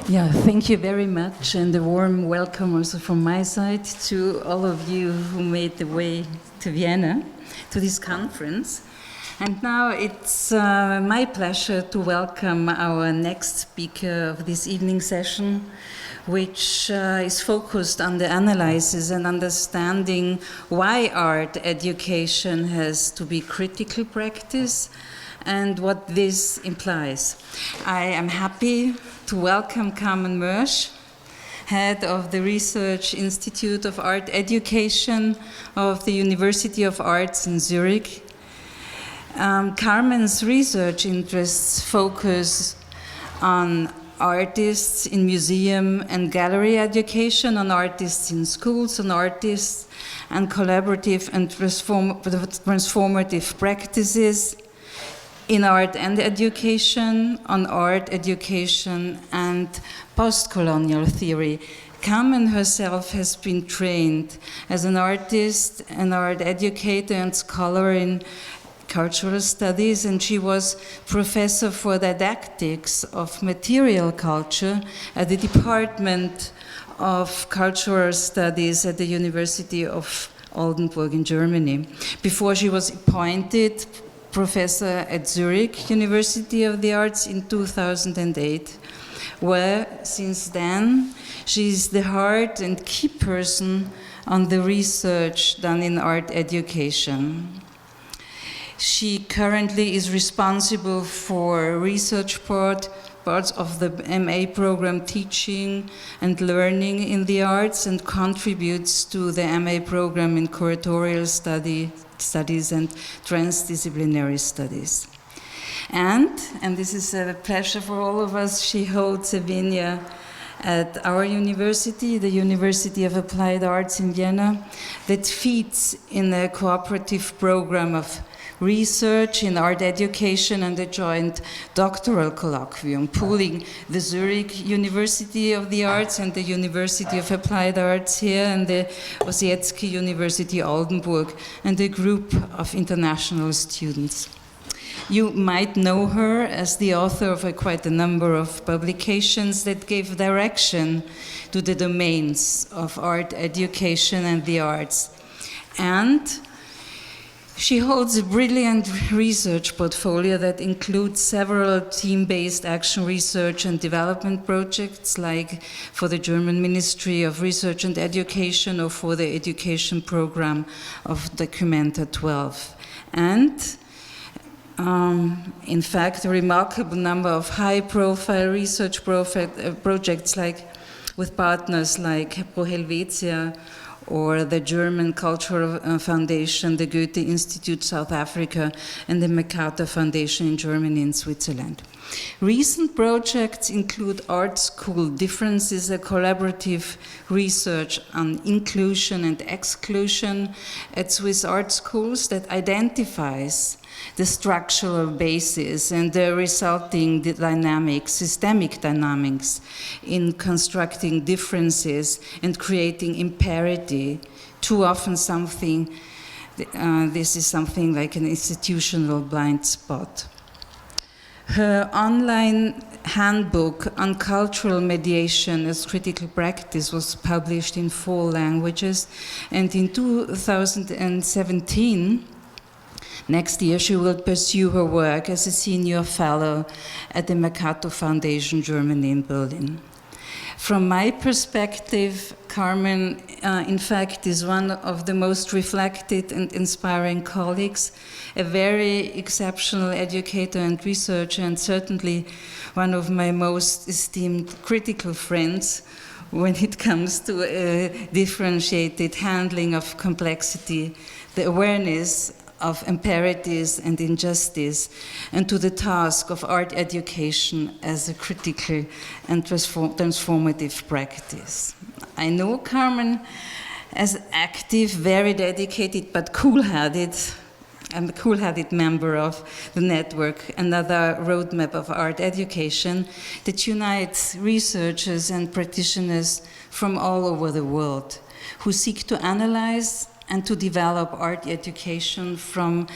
Yeah, thank you very much, and a warm welcome also from my side to all of you who made the way to Vienna, to this conference. And now it's my pleasure to welcome our next speaker of this evening session, which is focused on the analysis and understanding why art education has to be critical practice and what this implies. I am happy to welcome Carmen MO RSCH, head of the Research Institute of Art Education of the University of Arts in Zurich. Carmen's research interests focus on artists in museum and gallery education, on artists in schools, on artists and collaborative and transformative practices in art and education, on art education and post-colonial theory. Carmen herself has been trained as an artist, an art educator and scholar in cultural studies, and she was professor for didactics of material culture at the Department of Cultural Studies at the University of Oldenburg in Germany. Before she was appointed professor at Zurich University of the Arts in 2008, where since then she is the heart and key person on the research done in art education. She currently is responsible for research parts of the MA program Teaching and Learning in the Arts, and contributes to the MA program in Curatorial Studies and Transdisciplinary Studies. And this is a pleasure for all of us, she holds a venia at our university, the University of Applied Arts in Vienna, that feeds in a cooperative program of research in art education and a joint doctoral colloquium, pooling the Zurich University of the Arts and the University of Applied Arts here and the Osietzky University Oldenburg and a group of international students. You might know her as the author of quite a number of publications that gave direction to the domains of art education and the arts. And she holds a brilliant research portfolio that includes several team-based action research and development projects, like for the German Ministry of Research and Education or for the education program of Documenta 12. And in fact, a remarkable number of high-profile research projects, like with partners like Pro Helvetia or the German Cultural Foundation, the Goethe Institute South Africa, and the MacArthur Foundation in Germany and Switzerland. Recent projects include Art School Differences, a collaborative research on inclusion and exclusion at Swiss art schools that identifies the structural basis and the resulting dynamics, systemic dynamics in constructing differences and creating imparity. Too often this is something like an institutional blind spot. Her online handbook on cultural mediation as critical practice was published in 4 languages, and in 2017, next year, she will pursue her work as a senior fellow at the MacArthur Foundation, Germany, in Berlin. From my perspective, Carmen, in fact, is one of the most reflected and inspiring colleagues, a very exceptional educator and researcher, and certainly one of my most esteemed critical friends when it comes to a differentiated handling of complexity, the awareness of imparities and injustice, and to the task of art education as a critical and transformative practice. I know Carmen as active, very dedicated, but cool-headed. I'm a cool-headed member of the network, another roadmap of art education that unites researchers and practitioners from all over the world who seek to analyze and to develop art education from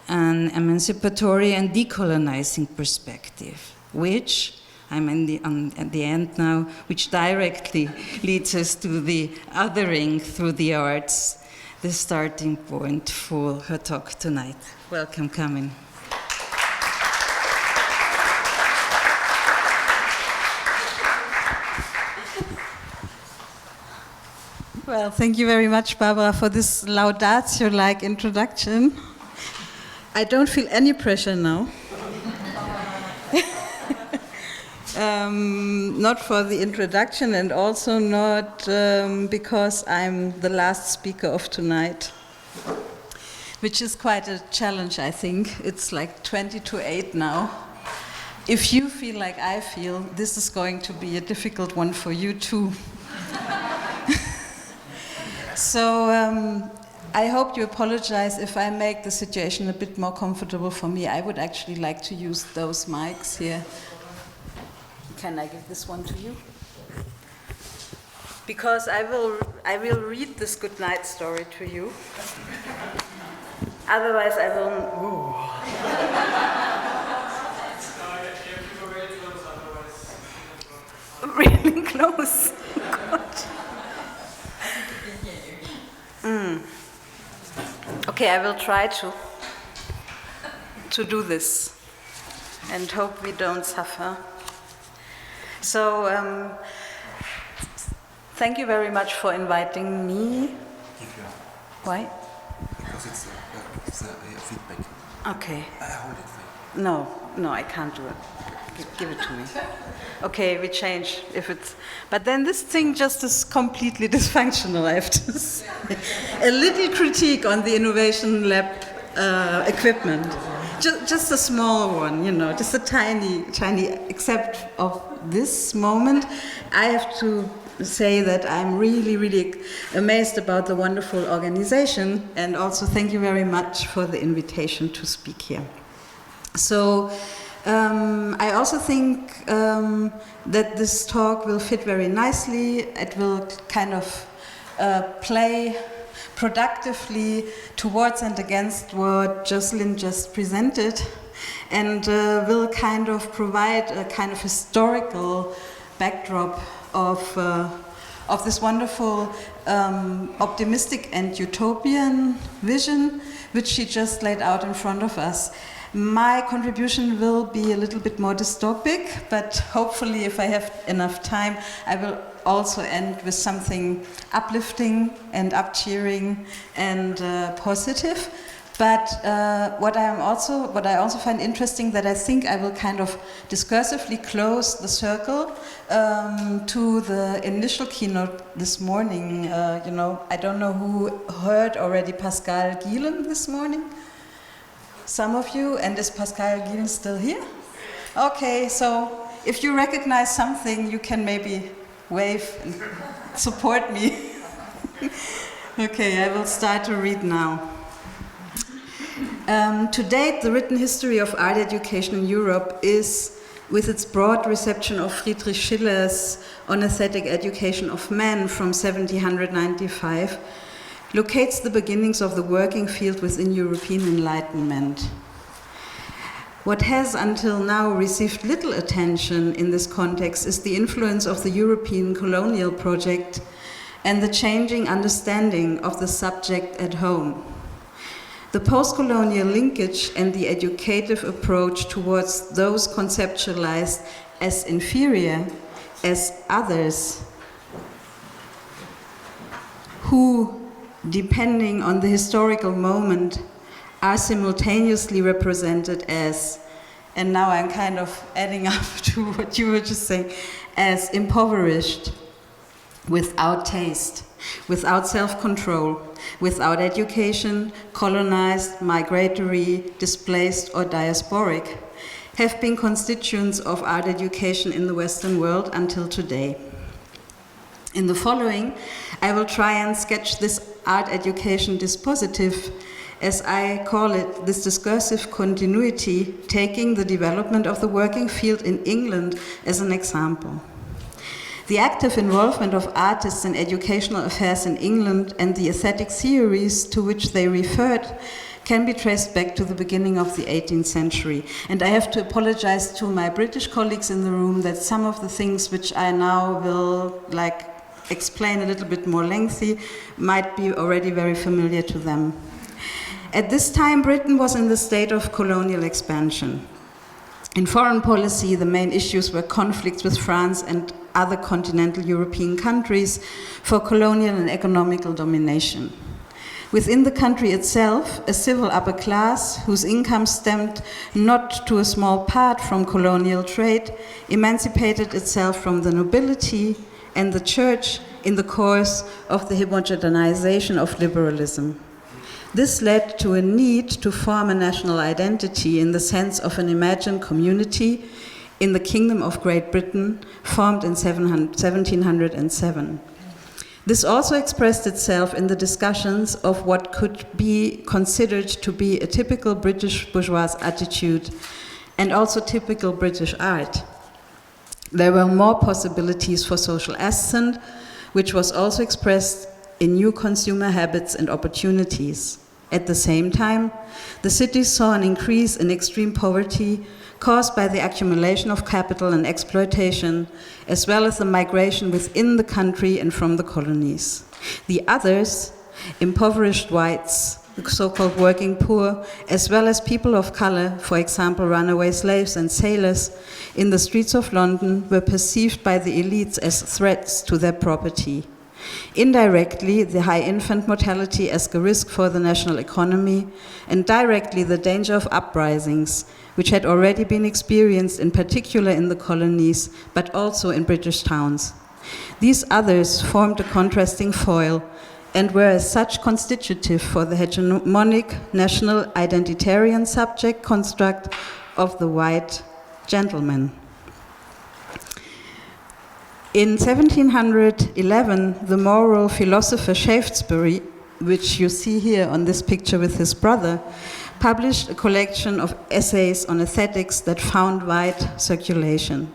an emancipatory and decolonizing perspective, which I'm at the end now, which directly leads us to the othering through the arts, the starting point for her talk tonight. Welcome, Carmen. Well, thank you very much, Barbara, for this laudatio-like introduction. I don't feel any pressure now. Not for the introduction, and also not because I'm the last speaker of tonight, which is quite a challenge, I think. It's like 20 to 8 now. If you feel like I feel, this is going to be a difficult one for you too. So I hope you apologize if I make the situation a bit more comfortable for me. I would actually like to use those mics here. Can I give this one to you? Because I will read this good night story to you. Otherwise I will... Really close. God. Okay, I will try to do this and hope we don't suffer. So, thank you very much for inviting me. Why? Because it's a feedback. Okay. I hold it for you. No, I can't do it. Give it to me. Okay, we change if it's... But then this thing just is completely dysfunctional, I have to say. A little critique on the Innovation Lab equipment. Just a small one, you know, just a tiny, except of this moment. I have to say that I'm really, really amazed about the wonderful organization, and also thank you very much for the invitation to speak here. So, I also think that this talk will fit very nicely. It will kind of play productively towards and against what Jocelyn just presented, and will kind of provide a kind of historical backdrop of this wonderful optimistic and utopian vision which she just laid out in front of us. My contribution will be a little bit more dystopic, but hopefully if I have enough time, I will also end with something uplifting and up-cheering and positive. But what I also find interesting, that I think I will kind of discursively close the circle to the initial keynote this morning. You know, I don't know who heard already Pascal Gielen this morning. Some of you, and is Pascal Gielen still here? Okay, so if you recognize something, you can maybe wave and support me. Okay, I will start to read now. To date, the written history of art education in Europe is, with its broad reception of Friedrich Schiller's On Aesthetic Education of Men from 1795, locates the beginnings of the working field within European Enlightenment. What has until now received little attention in this context is the influence of the European colonial project and the changing understanding of the subject at home. The post-colonial linkage and the educative approach towards those conceptualized as inferior, as others, who, depending on the historical moment, are simultaneously represented as, and now I'm kind of adding up to what you were just saying, as impoverished, without taste, without self-control, without education, colonized, migratory, displaced, or diasporic, have been constituents of art education in the Western world until today. In the following, I will try and sketch this art education dispositive, as I call it, this discursive continuity, taking the development of the working field in England as an example. The active involvement of artists in educational affairs in England and the aesthetic theories to which they referred can be traced back to the beginning of the 18th century. And I have to apologize to my British colleagues in the room that some of the things which I now will explain a little bit more lengthy might be already very familiar to them. At this time, Britain was in the state of colonial expansion. In foreign policy, the main issues were conflicts with France and other continental European countries for colonial and economical domination. Within the country itself, a civil upper class, whose income stemmed not to a small part from colonial trade, emancipated itself from the nobility and the church in the course of the homogenization of liberalism. This led to a need to form a national identity in the sense of an imagined community in the Kingdom of Great Britain, formed in 1707. This also expressed itself in the discussions of what could be considered to be a typical British bourgeois attitude and also typical British art. There were more possibilities for social ascent, which was also expressed in new consumer habits and opportunities. At the same time, the cities saw an increase in extreme poverty caused by the accumulation of capital and exploitation, as well as the migration within the country and from the colonies. The others, impoverished whites, the so-called working poor, as well as people of color, for example, runaway slaves and sailors, in the streets of London were perceived by the elites as threats to their property. Indirectly, the high infant mortality as a risk for the national economy, and directly the danger of uprisings, which had already been experienced in particular in the colonies, but also in British towns. These others formed a contrasting foil and were as such constitutive for the hegemonic national identitarian subject construct of the white gentleman. In 1711, the moral philosopher Shaftesbury, which you see here on this picture with his brother, published a collection of essays on aesthetics that found wide circulation.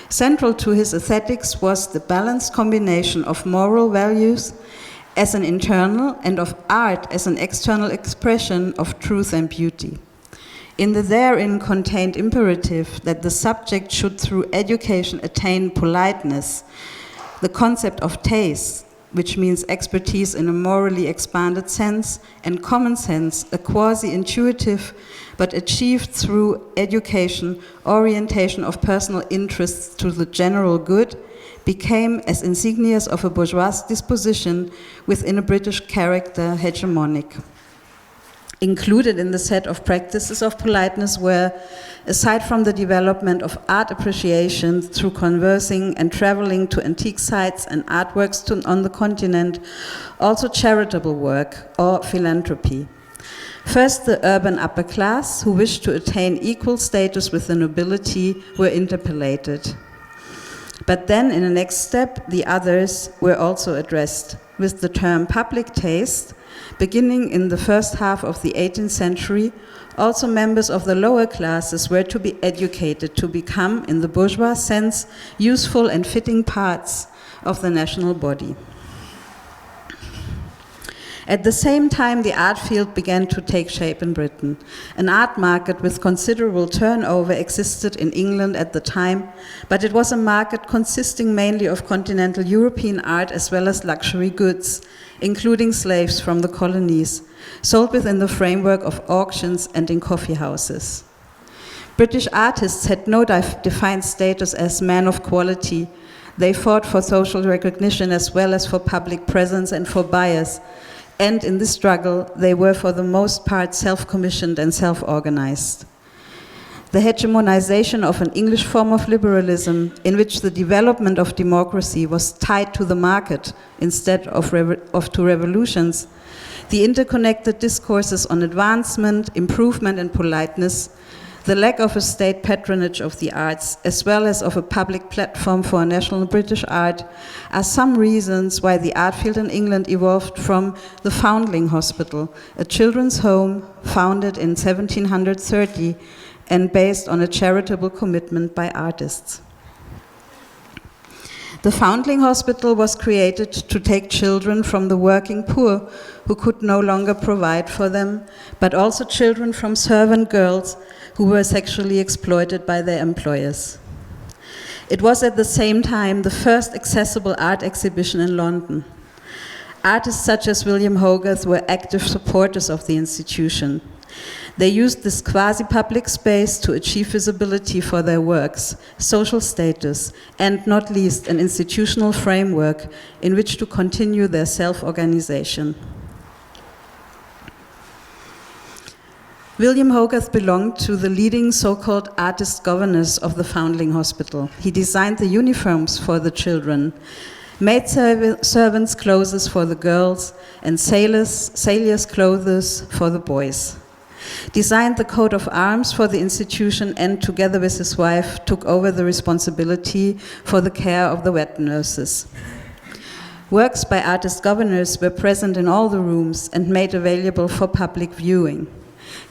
Central to his aesthetics was the balanced combination of moral values as an internal and of art as an external expression of truth and beauty. In the therein contained imperative that the subject should through education attain politeness, the concept of taste, which means expertise in a morally expanded sense, and common sense, a quasi-intuitive but achieved through education, orientation of personal interests to the general good, became as insignias of a bourgeois disposition within a British character hegemonic. Included in the set of practices of politeness were, aside from the development of art appreciation through conversing and traveling to antique sites and artworks on the continent, also charitable work or philanthropy. First, the urban upper class, who wished to attain equal status with the nobility, were interpellated. But then, in the next step, the others were also addressed, with the term public taste. Beginning in the first half of the 18th century, also members of the lower classes were to be educated to become, in the bourgeois sense, useful and fitting parts of the national body. At the same time, the art field began to take shape in Britain. An art market with considerable turnover existed in England at the time, but it was a market consisting mainly of continental European art as well as luxury goods, including slaves from the colonies, sold within the framework of auctions and in coffee houses. British artists had no defined status as men of quality. They fought for social recognition as well as for public presence and for buyers. And in this struggle, they were for the most part self-commissioned and self-organized. The hegemonization of an English form of liberalism, in which the development of democracy was tied to the market instead of to revolutions, the interconnected discourses on advancement, improvement, and politeness, the lack of a state patronage of the arts, as well as of a public platform for national British art, are some reasons why the art field in England evolved from the Foundling Hospital, a children's home founded in 1730 and based on a charitable commitment by artists. The Foundling Hospital was created to take children from the working poor who could no longer provide for them, but also children from servant girls who were sexually exploited by their employers. It was at the same time the first accessible art exhibition in London. Artists such as William Hogarth were active supporters of the institution. They used this quasi-public space to achieve visibility for their works, social status, and not least an institutional framework in which to continue their self-organization. William Hogarth belonged to the leading so-called artist governors of the Foundling Hospital. He designed the uniforms for the children, made servants' clothes for the girls, and sailors' clothes for the boys. Designed the coat of arms for the institution, and together with his wife took over the responsibility for the care of the wet nurses. Works by artist governors were present in all the rooms and made available for public viewing.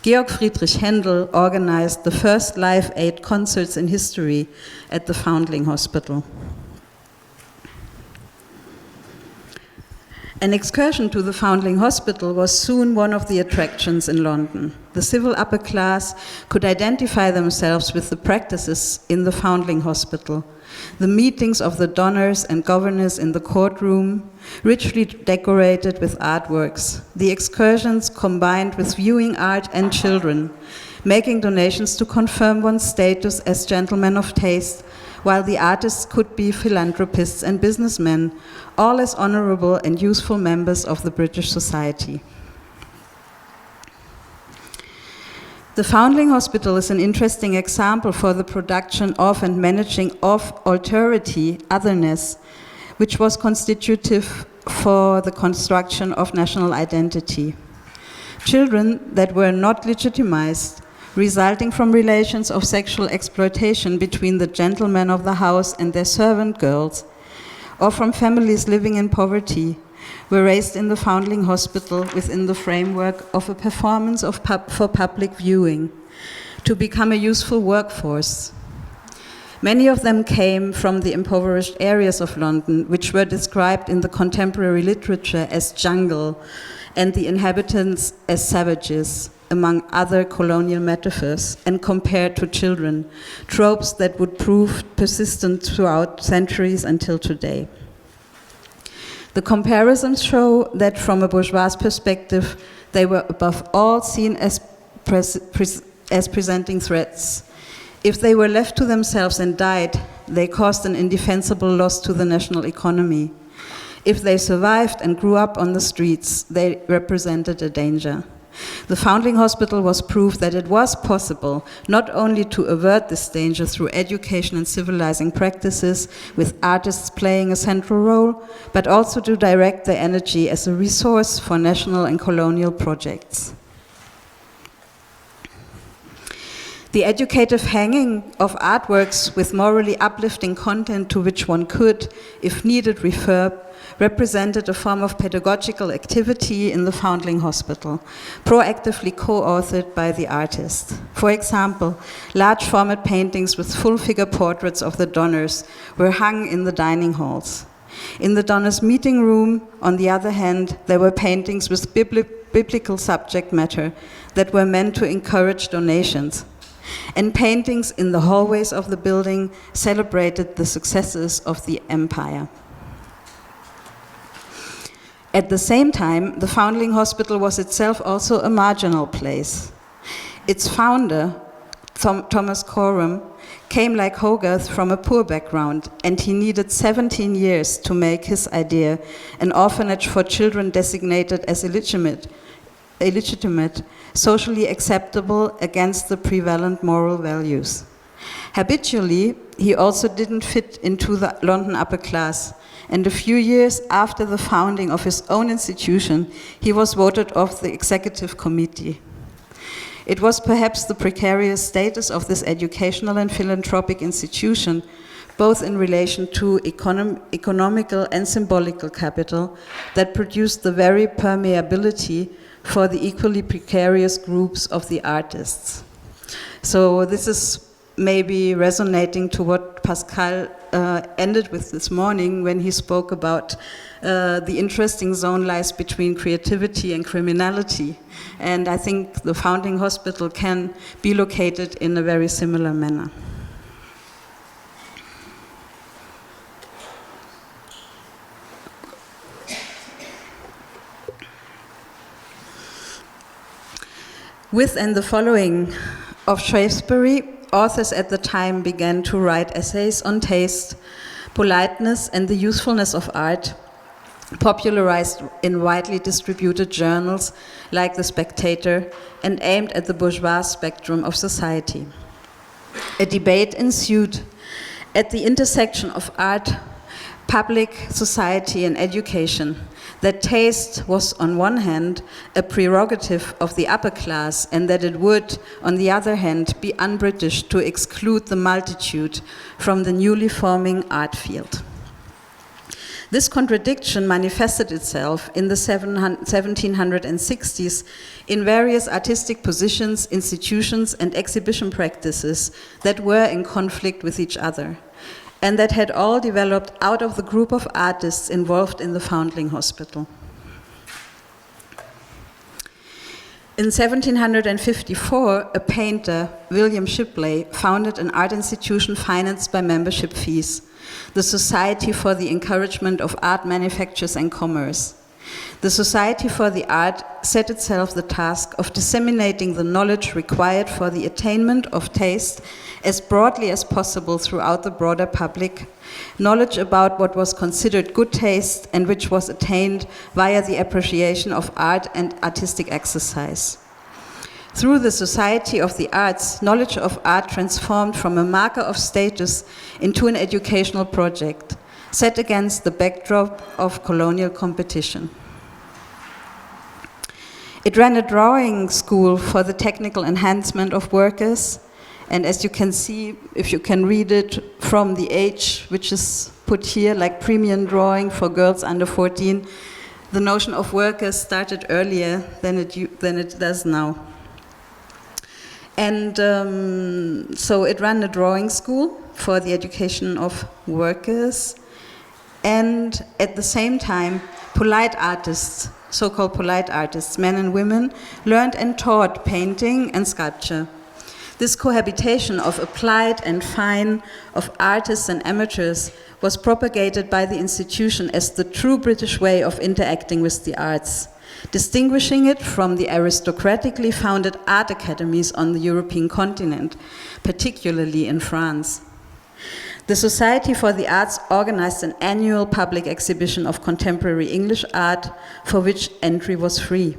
Georg Friedrich Händel organized the first Live Aid concerts in history at the Foundling Hospital. An excursion to the Foundling Hospital was soon one of the attractions in London. The civil upper class could identify themselves with the practices in the Foundling Hospital. The meetings of the donors and governors in the courtroom, richly decorated with artworks. The excursions combined with viewing art and children, making donations to confirm one's status as gentlemen of taste, while the artists could be philanthropists and businessmen, all as honorable and useful members of the British society. The Foundling Hospital is an interesting example for the production of and managing of alterity, otherness, which was constitutive for the construction of national identity. Children that were not legitimized, resulting from relations of sexual exploitation between the gentlemen of the house and their servant girls, or from families living in poverty, were raised in the Foundling Hospital within the framework of a performance for public viewing, to become a useful workforce. Many of them came from the impoverished areas of London, which were described in the contemporary literature as jungle, and the inhabitants as savages, among other colonial metaphors, and compared to children, tropes that would prove persistent throughout centuries until today. The comparisons show that from a bourgeois perspective, they were above all seen as presenting threats. If they were left to themselves and died, they caused an indefensible loss to the national economy. If they survived and grew up on the streets, they represented a danger. The Foundling Hospital was proof that it was possible not only to avert this danger through education and civilizing practices, with artists playing a central role, but also to direct their energy as a resource for national and colonial projects. The educative hanging of artworks with morally uplifting content to which one could, if needed, refer represented a form of pedagogical activity in the Foundling Hospital, proactively co-authored by the artist. For example, large format paintings with full figure portraits of the donors were hung in the dining halls. In the donors' meeting room, on the other hand, there were paintings with biblical subject matter that were meant to encourage donations. And paintings in the hallways of the building celebrated the successes of the empire. At the same time, the Foundling Hospital was itself also a marginal place. Its founder, Thomas Coram, came like Hogarth from a poor background, and he needed 17 years to make his idea an orphanage for children designated as illegitimate, socially acceptable against the prevalent moral values. Habitually, he also didn't fit into the London upper class, and a few years after the founding of his own institution, he was voted off the executive committee. It was perhaps the precarious status of this educational and philanthropic institution, both in relation to economical and symbolical capital, that produced the very permeability for the equally precarious groups of the artists. So this is maybe resonating to what Pascal ended with this morning when he spoke about the interesting zone lies between creativity and criminality. And I think the Foundling Hospital can be located in a very similar manner. With and the following of Shrewsbury, authors at the time began to write essays on taste, politeness, and the usefulness of art, popularized in widely distributed journals like The Spectator and aimed at the bourgeois spectrum of society. A debate ensued at the intersection of art, public, society, and education, that taste was, on one hand, a prerogative of the upper class, and that it would, on the other hand, be un-British to exclude the multitude from the newly forming art field. This contradiction manifested itself in the 1760s in various artistic positions, institutions, and exhibition practices that were in conflict with each other, and that had all developed out of the group of artists involved in the Foundling Hospital. In 1754, a painter, William Shipley, founded an art institution financed by membership fees, the Society for the Encouragement of Art Manufactures and Commerce. The Society for the Art set itself the task of disseminating the knowledge required for the attainment of taste as broadly as possible throughout the broader public, knowledge about what was considered good taste and which was attained via the appreciation of art and artistic exercise. Through the Society of the Arts, knowledge of art transformed from a marker of status into an educational project, set against the backdrop of colonial competition. It ran a drawing school for the technical enhancement of workers, and as you can see, if you can read it from the age which is put here, like premium drawing for girls under 14, the notion of workers started earlier than it does now. And so it ran a drawing school for the education of workers, and at the same time, polite artists, so-called polite artists, men and women, learned and taught painting and sculpture. This cohabitation of applied and fine, of artists and amateurs, was propagated by the institution as the true British way of interacting with the arts, distinguishing it from the aristocratically founded art academies on the European continent, particularly in France. The Society for the Arts organized an annual public exhibition of contemporary English art for which entry was free.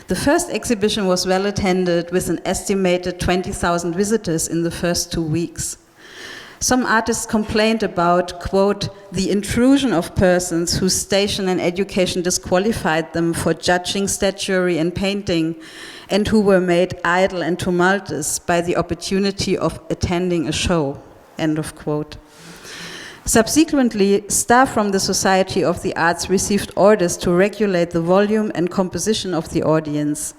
The first exhibition was well attended with an estimated 20,000 visitors in the first 2 weeks. Some artists complained about, quote, the intrusion of persons whose station and education disqualified them for judging statuary and painting, and who were made idle and tumultuous by the opportunity of attending a show, end of quote. Subsequently, staff from the Society of the Arts received orders to regulate the volume and composition of the audience.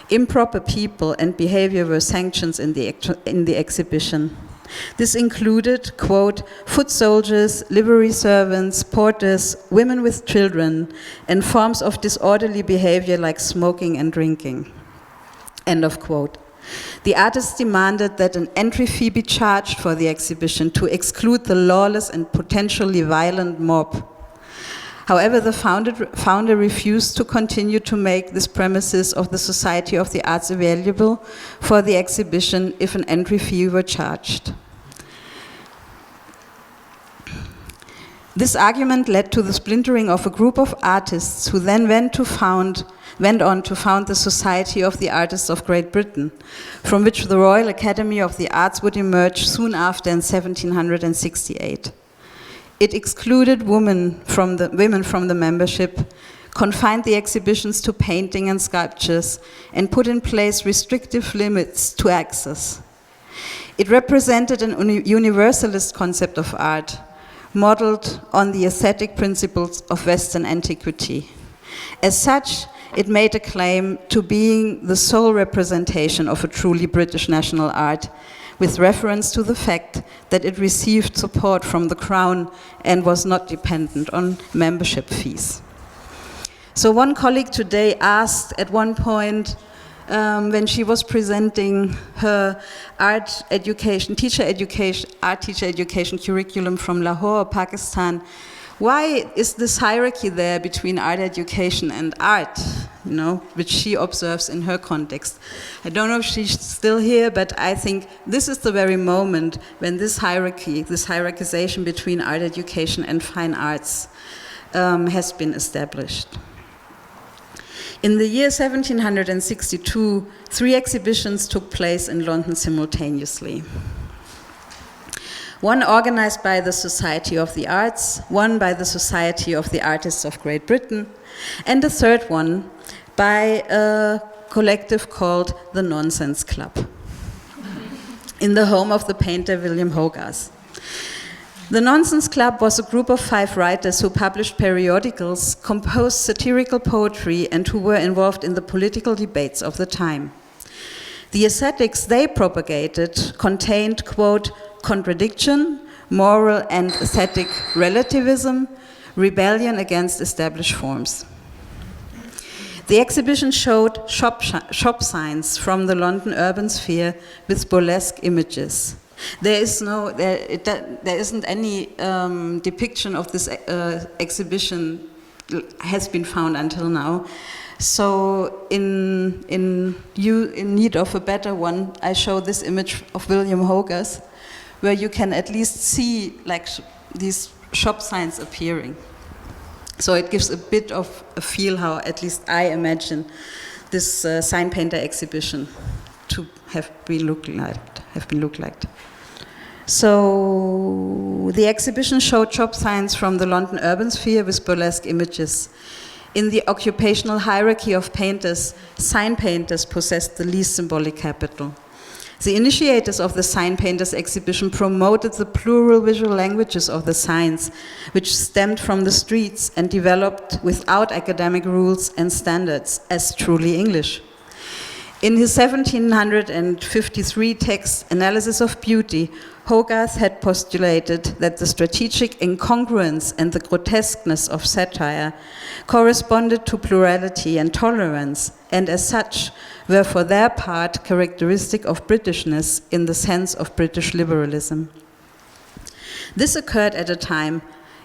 Improper people and behavior were sanctioned in the exhibition. This included, quote, foot soldiers, livery servants, porters, women with children, and forms of disorderly behavior like smoking and drinking, end of quote. The artists demanded that an entry fee be charged for the exhibition to exclude the lawless and potentially violent mob. However, the founder refused to continue to make this premises of the Society of the Arts available for the exhibition if an entry fee were charged. This argument led to the splintering of a group of artists who then went on to found the Society of the Artists of Great Britain, from which the Royal Academy of the Arts would emerge soon after in 1768. It excluded women from the membership, confined the exhibitions to painting and sculptures, and put in place restrictive limits to access. It represented an universalist concept of art, modeled on the aesthetic principles of Western antiquity. As such, it made a claim to being the sole representation of a truly British national art, with reference to the fact that it received support from the Crown and was not dependent on membership fees. So one colleague today asked at one point, when she was presenting her art teacher education curriculum from Lahore, Pakistan, why is this hierarchy there between art education and art, which she observes in her context? I don't know if she's still here, but I think this is the very moment when this hierarchy, this hierarchization between art education and fine arts has been established. In the year 1762, 3 exhibitions took place in London simultaneously. One organized by the Society of the Arts, one by the Society of the Artists of Great Britain, and a third one by a collective called the Nonsense Club, in the home of the painter William Hogarth. The Nonsense Club was a group of 5 writers who published periodicals, composed satirical poetry, and who were involved in the political debates of the time. The aesthetics they propagated contained, quote, contradiction, moral and aesthetic relativism, rebellion against established forms. The exhibition showed shop signs from the London urban sphere with burlesque images. There isn't any depiction of this exhibition has been found until now. So in need of a better one, I show this image of William Hogarth, where you can at least see like these shop signs appearing. So it gives a bit of a feel how at least I imagine this sign painter exhibition to have been looked like. So the exhibition showed shop signs from the London urban sphere with burlesque images. In the occupational hierarchy of painters, sign painters possessed the least symbolic capital. The initiators of the sign painters exhibition promoted the plural visual languages of the signs, which stemmed from the streets and developed without academic rules and standards as truly English. In his 1753 text, Analysis of Beauty, Hogarth had postulated that the strategic incongruence and the grotesqueness of satire corresponded to plurality and tolerance, and as such were for their part characteristic of Britishness in the sense of British liberalism. This occurred at a time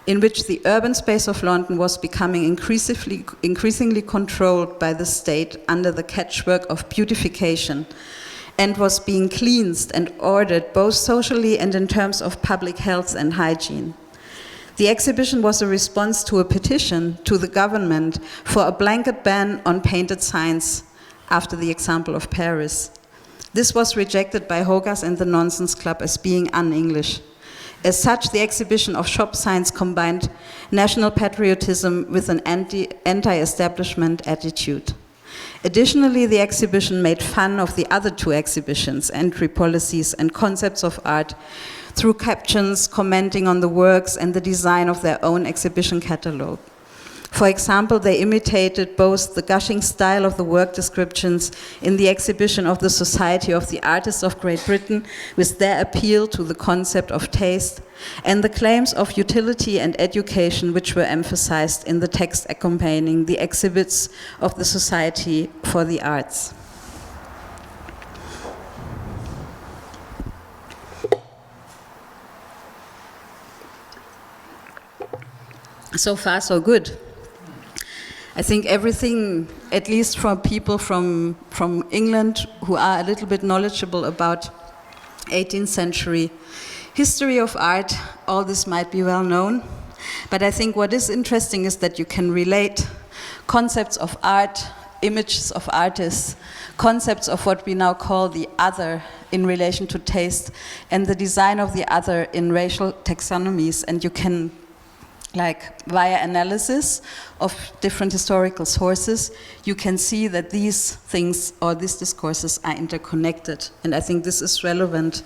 in which the urban space of London was becoming increasingly controlled by the state under the catchwork of beautification, and was being cleansed and ordered both socially and in terms of public health and hygiene. The exhibition was a response to a petition to the government for a blanket ban on painted signs after the example of Paris. This was rejected by Hogarth and the Nonsense Club as being un-English. As such, the exhibition of shop signs combined national patriotism with an anti-establishment attitude. Additionally, the exhibition made fun of the other 2 exhibitions, entry policies and concepts of art, through captions commenting on the works and the design of their own exhibition catalogue. For example, they imitated both the gushing style of the work descriptions in the exhibition of the Society of the Artists of Great Britain, with their appeal to the concept of taste, and the claims of utility and education which were emphasized in the text accompanying the exhibits of the Society for the Arts. So far, so good. I think everything, at least from people from England who are a little bit knowledgeable about 18th century history of art, all this might be well known. But I think what is interesting is that you can relate concepts of art, images of artists, concepts of what we now call the other in relation to taste, and the design of the other in racial taxonomies, and you can, like via analysis of different historical sources, you can see that these things or these discourses are interconnected. And I think this is relevant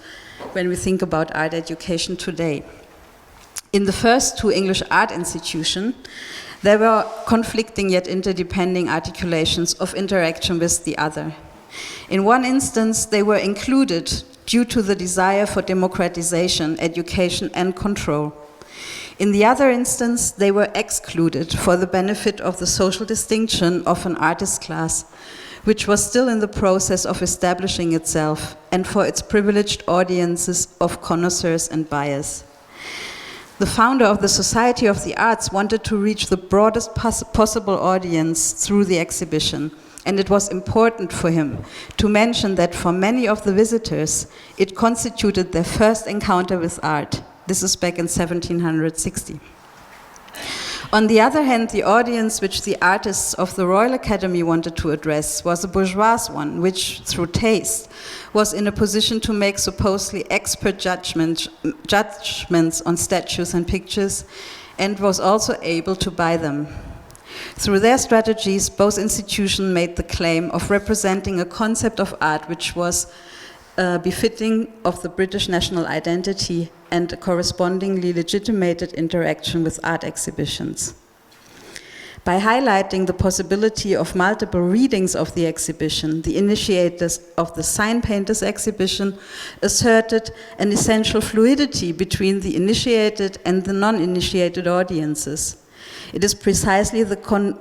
when we think about art education today. In the first 2 English art institutions, There were conflicting yet interdepending articulations of interaction with the other. In one instance, they were included due to the desire for democratization, education, and control. In the other instance, they were excluded for the benefit of the social distinction of an artist class, which was still in the process of establishing itself, and for its privileged audiences of connoisseurs and buyers. The founder of the Society of the Arts wanted to reach the broadest possible audience through the exhibition, and it was important for him to mention that for many of the visitors, it constituted their first encounter with art. This is back in 1760. On the other hand, the audience which the artists of the Royal Academy wanted to address was a bourgeois one, which, through taste, was in a position to make supposedly expert judgments on statues and pictures, and was also able to buy them. Through their strategies, both institutions made the claim of representing a concept of art which was befitting of the British national identity and a correspondingly legitimated interaction with art exhibitions. By highlighting the possibility of multiple readings of the exhibition, the initiators of the Sign Painters exhibition asserted an essential fluidity between the initiated and the non-initiated audiences. It is precisely the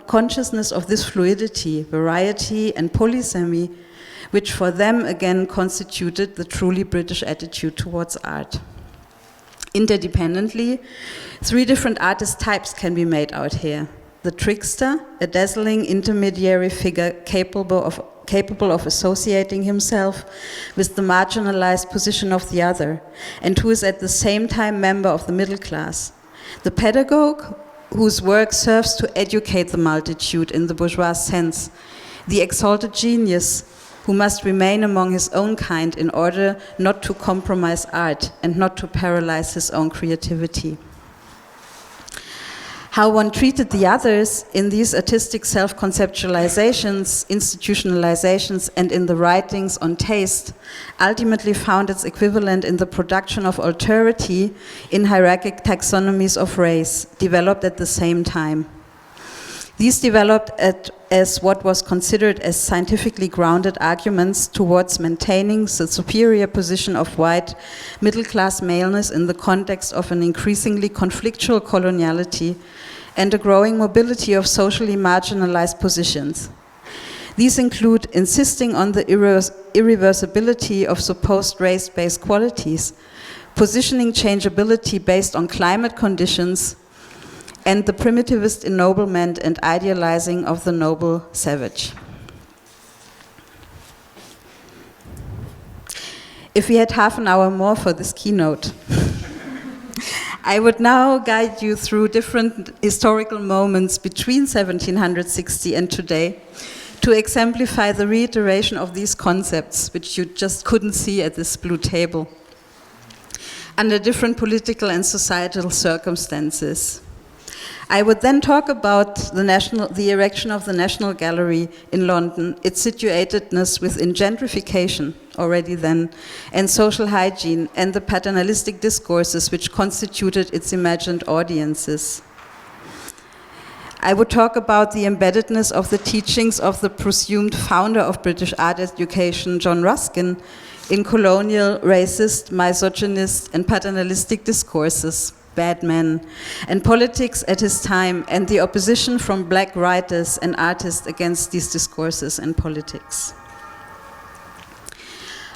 consciousness of this fluidity, variety, and polysemy which for them again constituted the truly British attitude towards art. Interdependently, three different artist types can be made out here. The trickster, a dazzling intermediary figure capable of associating himself with the marginalized position of the other, and who is at the same time member of the middle class. The pedagogue, whose work serves to educate the multitude in the bourgeois sense. The exalted genius, who must remain among his own kind in order not to compromise art and not to paralyze his own creativity. How one treated the others in these artistic self-conceptualizations, institutionalizations, and in the writings on taste ultimately found its equivalent in the production of alterity in hierarchic taxonomies of race, developed at the same time. These developed as what was considered as scientifically grounded arguments towards maintaining the superior position of white middle-class maleness in the context of an increasingly conflictual coloniality and a growing mobility of socially marginalized positions. These include insisting on the irreversibility of supposed race-based qualities, positioning changeability based on climate conditions, and the primitivist ennoblement and idealizing of the noble savage. If we had half an hour more for this keynote, I would now guide you through different historical moments between 1760 and today to exemplify the reiteration of these concepts, which you just couldn't see at this blue table, under different political and societal circumstances. I would then talk about the erection of the National Gallery in London, its situatedness within gentrification already then, and social hygiene, and the paternalistic discourses which constituted its imagined audiences. I would talk about the embeddedness of the teachings of the presumed founder of British art education, John Ruskin, in colonial, racist, misogynist, and paternalistic discourses, bad men, and politics at his time, and the opposition from black writers and artists against these discourses and politics.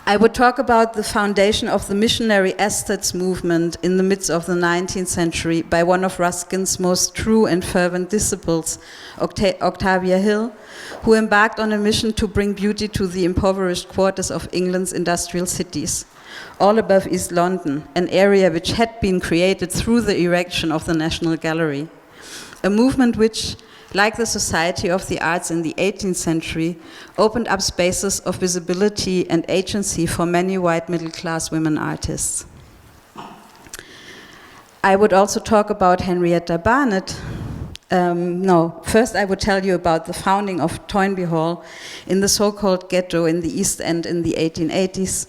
I would talk about the foundation of the missionary aesthetes movement in the midst of the 19th century by one of Ruskin's most true and fervent disciples, Octavia Hill, who embarked on a mission to bring beauty to the impoverished quarters of England's industrial cities, all above East London, an area which had been created through the erection of the National Gallery, a movement which, like the Society of the Arts in the 18th century, opened up spaces of visibility and agency for many white middle-class women artists. I would also talk about Henrietta Barnett. First I would tell you about the founding of Toynbee Hall in the so-called ghetto in the East End in the 1880s,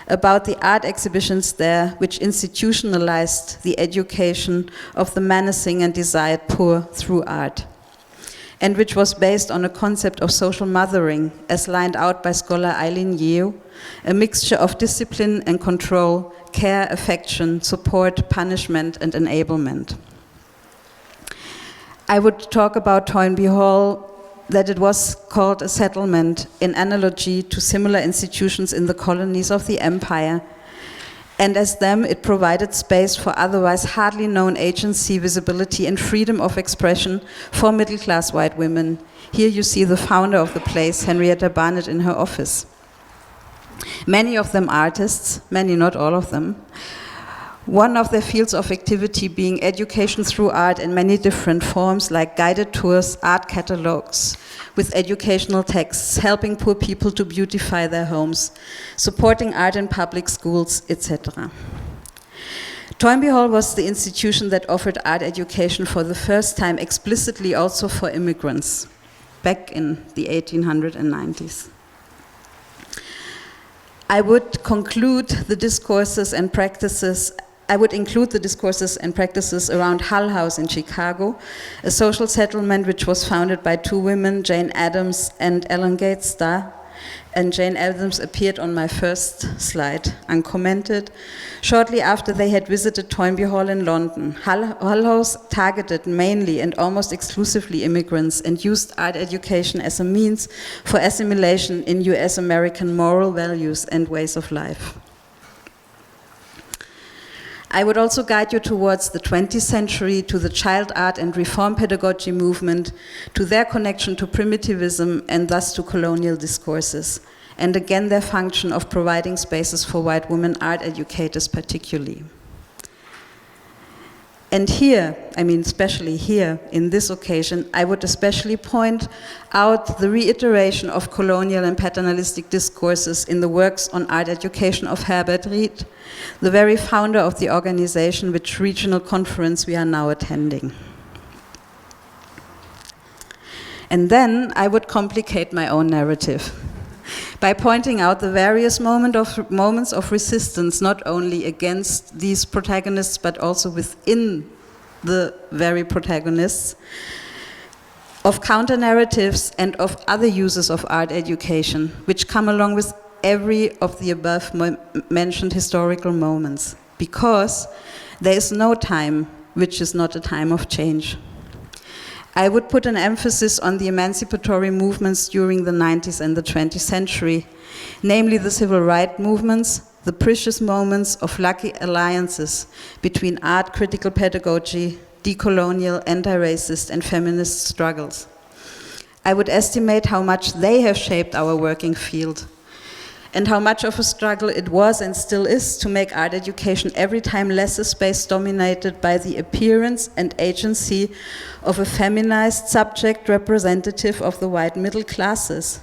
about the art exhibitions there, which institutionalized the education of the menacing and desired poor through art, and which was based on a concept of social mothering, as lined out by scholar Eileen Yeo, a mixture of discipline and control, care, affection, support, punishment, and enablement. I would talk about Toynbee Hall, that it was called a settlement in analogy to similar institutions in the colonies of the empire, and as them it provided space for otherwise hardly known agency, visibility, and freedom of expression for middle-class white women. Here you see the founder of the place, Henrietta Barnett, in her office. Many of them artists, many, not all of them. One of their fields of activity being education through art in many different forms, like guided tours, art catalogs, with educational texts, helping poor people to beautify their homes, supporting art in public schools, etc. Toynbee Hall was the institution that offered art education for the first time explicitly also for immigrants, back in the 1890s. I would include the discourses and practices around Hull House in Chicago, a social settlement which was founded by two women, Jane Addams and Ellen Gates Starr. And Jane Addams appeared on my first slide, uncommented, shortly after they had visited Toynbee Hall in London. Hull House targeted mainly and almost exclusively immigrants and used art education as a means for assimilation in US American moral values and ways of life. I would also guide you towards the 20th century, to the child art and reform pedagogy movement, to their connection to primitivism and thus to colonial discourses, and again their function of providing spaces for white women art educators particularly. And here, I mean especially here, in this occasion, I would especially point out the reiteration of colonial and paternalistic discourses in the works on art education of Herbert Reed, the very founder of the organization which regional conference we are now attending. And then I would complicate my own narrative by pointing out the various moments of resistance, not only against these protagonists, but also within the very protagonists, of counter-narratives and of other uses of art education, which come along with every of the above mentioned historical moments, because there is no time which is not a time of change. I would put an emphasis on the emancipatory movements during the 90s and the 20th century, namely the civil rights movements, the precious moments of lucky alliances between art, critical pedagogy, decolonial, anti-racist, and feminist struggles. I would estimate how much they have shaped our working field, and how much of a struggle it was and still is to make art education every time less a space dominated by the appearance and agency of a feminized subject representative of the white middle classes,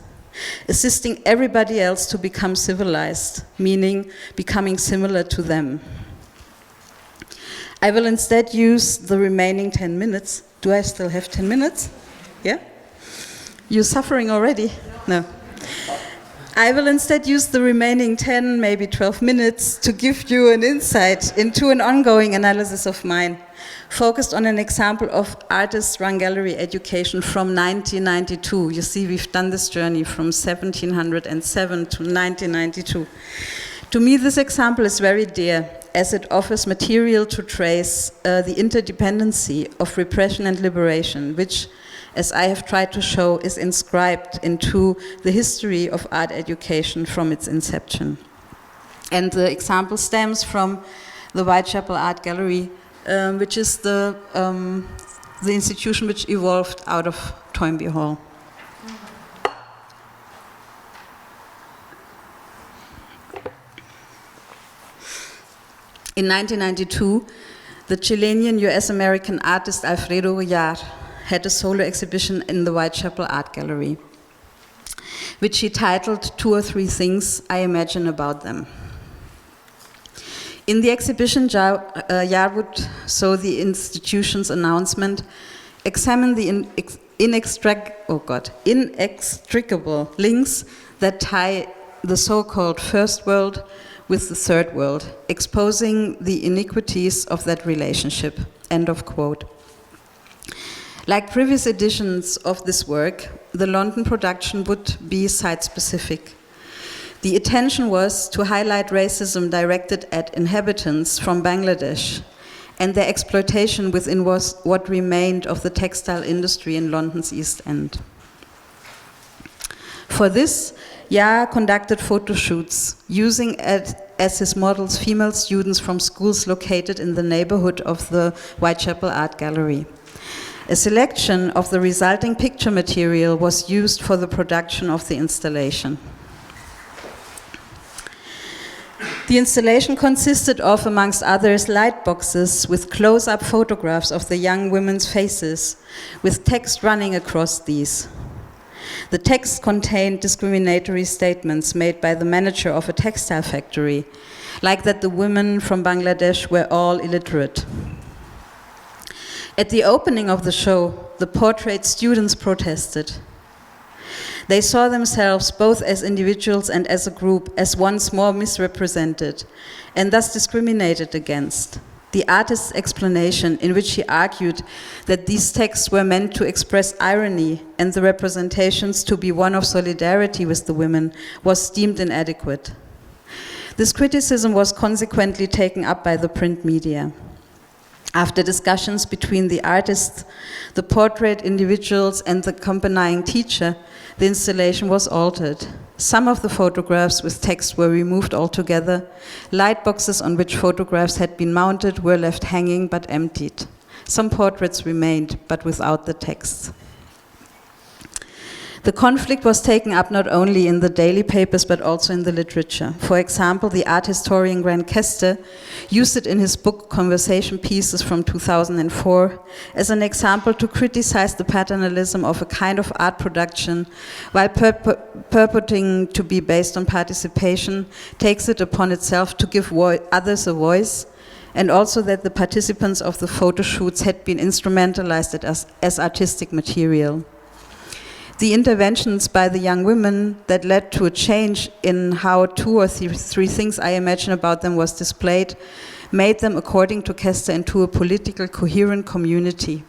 assisting everybody else to become civilized, meaning becoming similar to them. I will instead use the remaining 10 minutes. Do I still have 10 minutes? Yeah? You're suffering already? No. I will instead use the remaining 10, maybe 12 minutes to give you an insight into an ongoing analysis of mine, focused on an example of artist-run gallery education from 1992. You see, we've done this journey from 1707 to 1992. To me, this example is very dear, as it offers material to trace the interdependency of repression and liberation, which, as I have tried to show, is inscribed into the history of art education from its inception. And the example stems from the Whitechapel Art Gallery, which is the institution which evolved out of Toynbee Hall. In 1992, the Chilean US-American artist Alfredo Villar had a solo exhibition in the Whitechapel Art Gallery, which he titled 2 or 3 Things I Imagine About Them. In the exhibition, Villar would, so the institution's announcement, examine the inextricable links that tie the so-called First World with the third world, exposing the iniquities of that relationship. End of quote. Like previous editions of this work, the London production would be site-specific. The intention was to highlight racism directed at inhabitants from Bangladesh and their exploitation within what remained of the textile industry in London's East End. For this, Yahya conducted photo shoots, using as his models female students from schools located in the neighborhood of the Whitechapel Art Gallery. A selection of the resulting picture material was used for the production of the installation. The installation consisted of, amongst others, light boxes with close-up photographs of the young women's faces, with text running across these. The text contained discriminatory statements made by the manager of a textile factory, like that the women from Bangladesh were all illiterate. At the opening of the show, the portrait students protested. They saw themselves both as individuals and as a group as once more misrepresented and thus discriminated against. The artist's explanation, in which he argued that these texts were meant to express irony and the representations to be one of solidarity with the women, was deemed inadequate. This criticism was consequently taken up by the print media. After discussions between the artists, the portrait individuals, and the accompanying teacher, the installation was altered. Some of the photographs with text were removed altogether. Light boxes on which photographs had been mounted were left hanging but emptied. Some portraits remained, but without the text. The conflict was taken up not only in the daily papers but also in the literature. For example, the art historian Grant Kester used it in his book Conversation Pieces from 2004 as an example to criticize the paternalism of a kind of art production, while purporting to be based on participation, takes it upon itself to give others a voice, and also that the participants of the photo shoots had been instrumentalized as artistic material. The interventions by the young women that led to a change in how two or three things I imagine about them was displayed made them, according to Kester, into a political coherent community.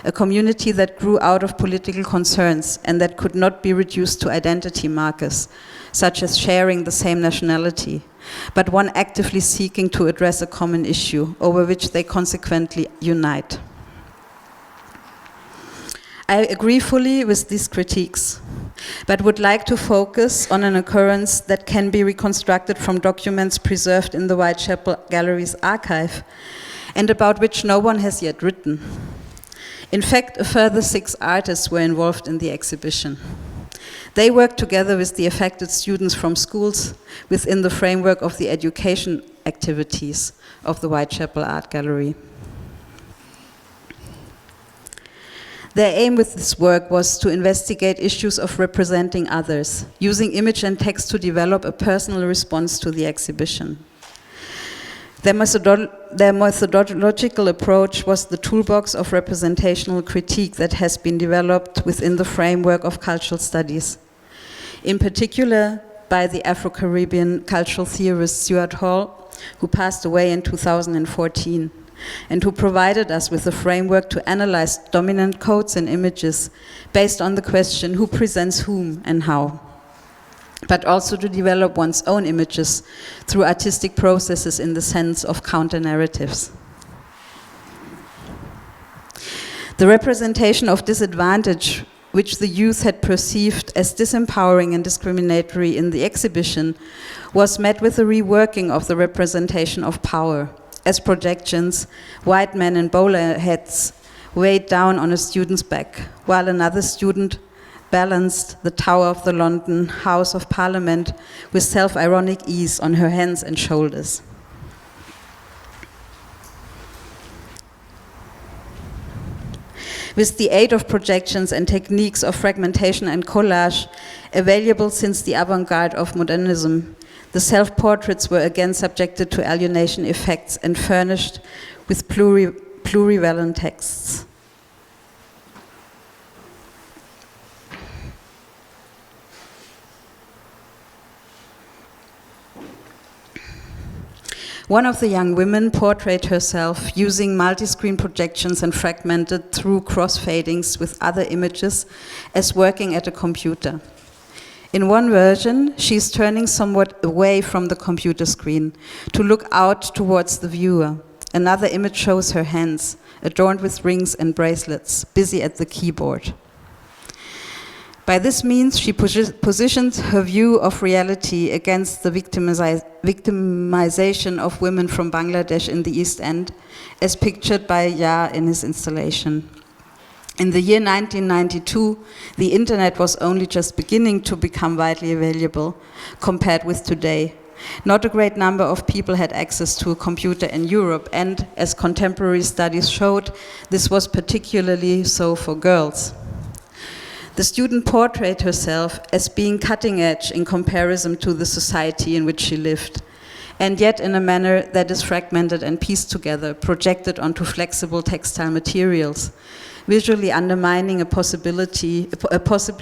A community that grew out of political concerns and that could not be reduced to identity markers, such as sharing the same nationality, but one actively seeking to address a common issue over which they consequently unite. I agree fully with these critiques, but would like to focus on an occurrence that can be reconstructed from documents preserved in the Whitechapel Gallery's archive, and about which no one has yet written. In fact, a further 6 artists were involved in the exhibition. They worked together with the affected students from schools within the framework of the education activities of the Whitechapel Art Gallery. Their aim with this work was to investigate issues of representing others, using image and text to develop a personal response to the exhibition. Their methodological approach was the toolbox of representational critique that has been developed within the framework of cultural studies, in particular by the Afro-Caribbean cultural theorist Stuart Hall, who passed away in 2014. And who provided us with a framework to analyze dominant codes and images based on the question who presents whom and how, but also to develop one's own images through artistic processes in the sense of counter-narratives. The representation of disadvantage, which the youth had perceived as disempowering and discriminatory in the exhibition, was met with a reworking of the representation of power. As projections, white men in bowler hats weighed down on a student's back, while another student balanced the tower of the London House of Parliament with self-ironic ease on her hands and shoulders. With the aid of projections and techniques of fragmentation and collage, available since the avant-garde of modernism, the self-portraits were again subjected to alienation effects and furnished with plurivalent texts. One of the young women portrayed herself using multi-screen projections and fragmented through cross-fadings with other images as working at a computer. In one version, she's turning somewhat away from the computer screen to look out towards the viewer. Another image shows her hands, adorned with rings and bracelets, busy at the keyboard. By this means, she positions her view of reality against the victimization of women from Bangladesh in the East End, as pictured by Ya in his installation. In the year 1992, the internet was only just beginning to become widely available compared with today. Not a great number of people had access to a computer in Europe, and as contemporary studies showed, this was particularly so for girls. The student portrayed herself as being cutting edge in comparison to the society in which she lived, and yet in a manner that is fragmented and pieced together, projected onto flexible textile materials, visually undermining a possibly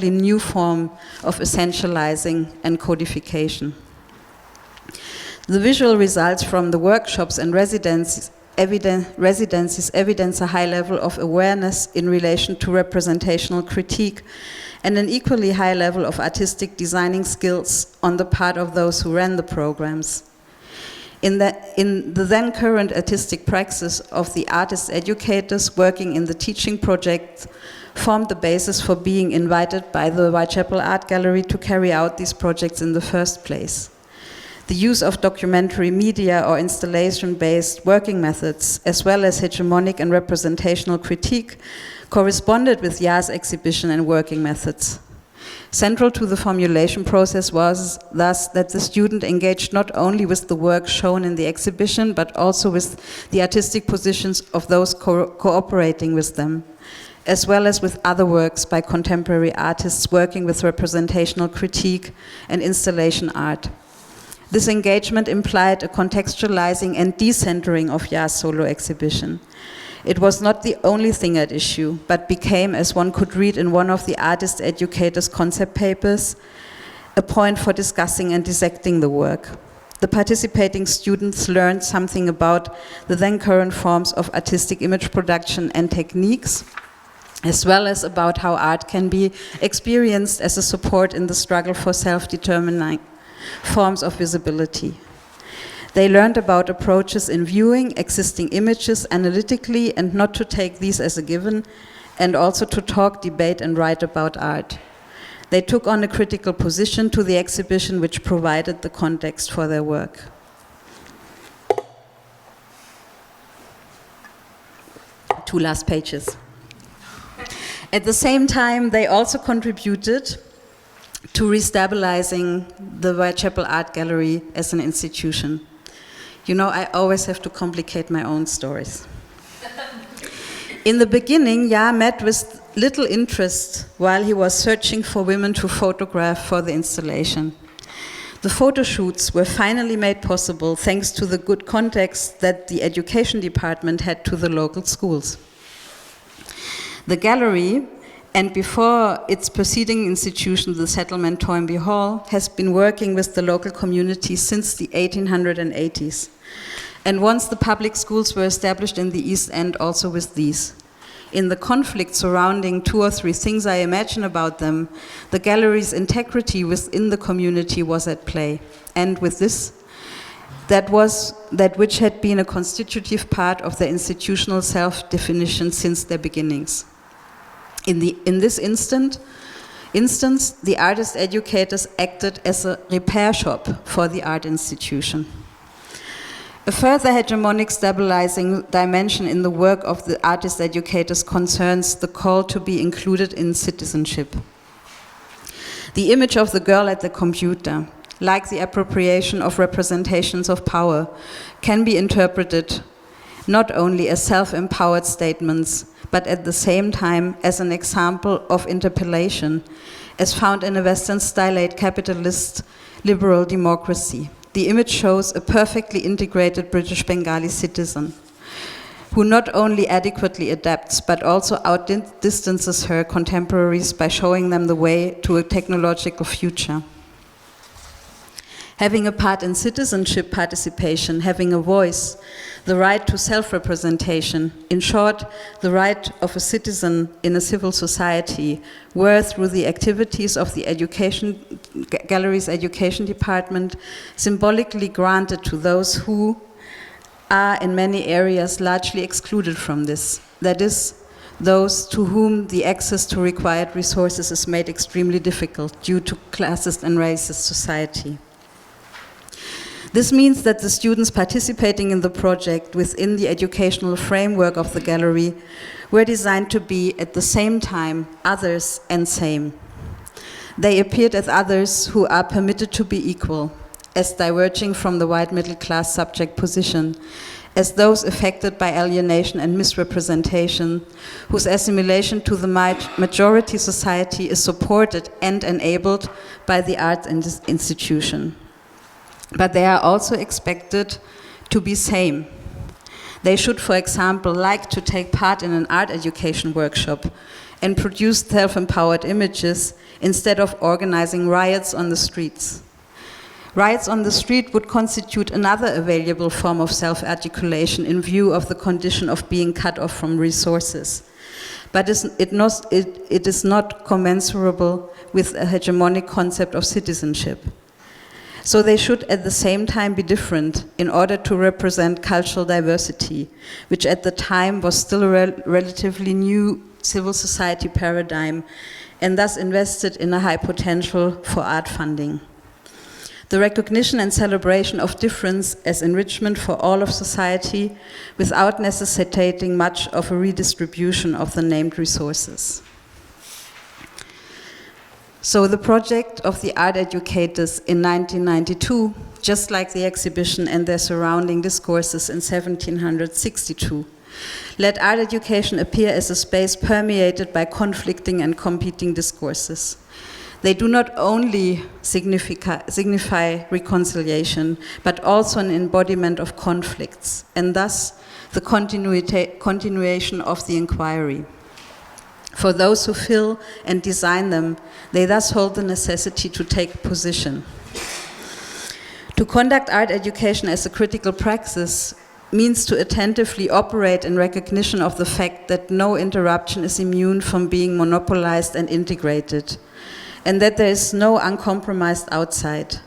new form of essentializing and codification. The visual results from the workshops and residencies evidence a high level of awareness in relation to representational critique and an equally high level of artistic designing skills on the part of those who ran the programs. In the then current artistic praxis of the artist educators working in the teaching project formed the basis for being invited by the Whitechapel Art Gallery to carry out these projects in the first place. The use of documentary media or installation-based working methods, as well as hegemonic and representational critique, corresponded with Ya's exhibition and working methods. Central to the formulation process was thus that the student engaged not only with the work shown in the exhibition, but also with the artistic positions of those cooperating with them, as well as with other works by contemporary artists working with representational critique and installation art. This engagement implied a contextualizing and decentering of Ya's solo exhibition. It was not the only thing at issue, but became, as one could read in one of the artist educators' concept papers, a point for discussing and dissecting the work. The participating students learned something about the then current forms of artistic image production and techniques, as well as about how art can be experienced as a support in the struggle for self-determining forms of visibility. They learned about approaches in viewing existing images analytically and not to take these as a given, and also to talk, debate, and write about art. They took on a critical position to the exhibition which provided the context for their work. Two last pages. At the same time, they also contributed to restabilizing the Whitechapel Art Gallery as an institution. You know, I always have to complicate my own stories. In the beginning, Ya met with little interest while he was searching for women to photograph for the installation. The photo shoots were finally made possible thanks to the good context that the education department had to the local schools. The gallery, and before its preceding institution, the settlement Toynbee Hall, has been working with the local community since the 1880s. And once the public schools were established in the East End, also with these. In the conflict surrounding two or three things I imagine about them, the gallery's integrity within the community was at play. And with this, that which had been a constitutive part of their institutional self-definition since their beginnings. In this instance, the artist educators acted as a repair shop for the art institution. A further hegemonic stabilizing dimension in the work of the artist educators concerns the call to be included in citizenship. The image of the girl at the computer, like the appropriation of representations of power, can be interpreted not only as self-empowered statements, but at the same time as an example of interpellation, as found in a Western-styled capitalist liberal democracy. The image shows a perfectly integrated British Bengali citizen, who not only adequately adapts, but also outdistances her contemporaries by showing them the way to a technological future. having a part in citizenship participation, having a voice, the right to self-representation, in short, the right of a citizen in a civil society, were through the activities of the gallery's education department symbolically granted to those who are in many areas largely excluded from this. That is, those to whom the access to required resources is made extremely difficult due to classist and racist society. This means that the students participating in the project within the educational framework of the gallery were designed to be at the same time others and same. They appeared as others who are permitted to be equal, as diverging from the white middle class subject position, as those affected by alienation and misrepresentation, whose assimilation to the majority society is supported and enabled by the art institution. But they are also expected to be same. They should, for example, like to take part in an art education workshop and produce self-empowered images instead of organizing riots on the streets. Riots on the street would constitute another available form of self-articulation in view of the condition of being cut off from resources. But it is not commensurable with a hegemonic concept of citizenship. So they should at the same time be different in order to represent cultural diversity, which at the time was still a relatively new civil society paradigm and thus invested in a high potential for art funding. The recognition and celebration of difference as enrichment for all of society without necessitating much of a redistribution of the named resources. So the project of the art educators in 1992, just like the exhibition and their surrounding discourses in 1762, let art education appear as a space permeated by conflicting and competing discourses. They do not only signify reconciliation, but also an embodiment of conflicts, and thus the continuation of the inquiry. For those who fill and design them, they thus hold the necessity to take position. To conduct art education as a critical praxis means to attentively operate in recognition of the fact that no interruption is immune from being monopolized and integrated, and that there is no uncompromised outside.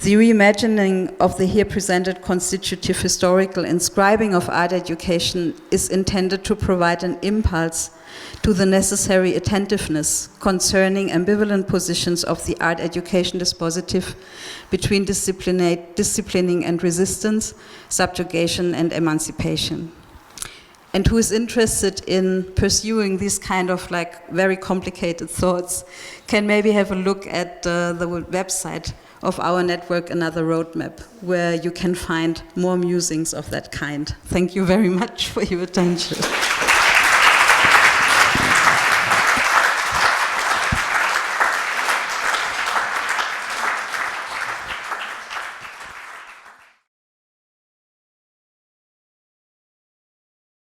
The reimagining of the here presented constitutive historical inscribing of art education is intended to provide an impulse to the necessary attentiveness concerning ambivalent positions of the art education dispositive between disciplining and resistance, subjugation and emancipation. And who is interested in pursuing these kind of like very complicated thoughts can maybe have a look at the website of our network, Another Roadmap, where you can find more musings of that kind. Thank you very much for your attention.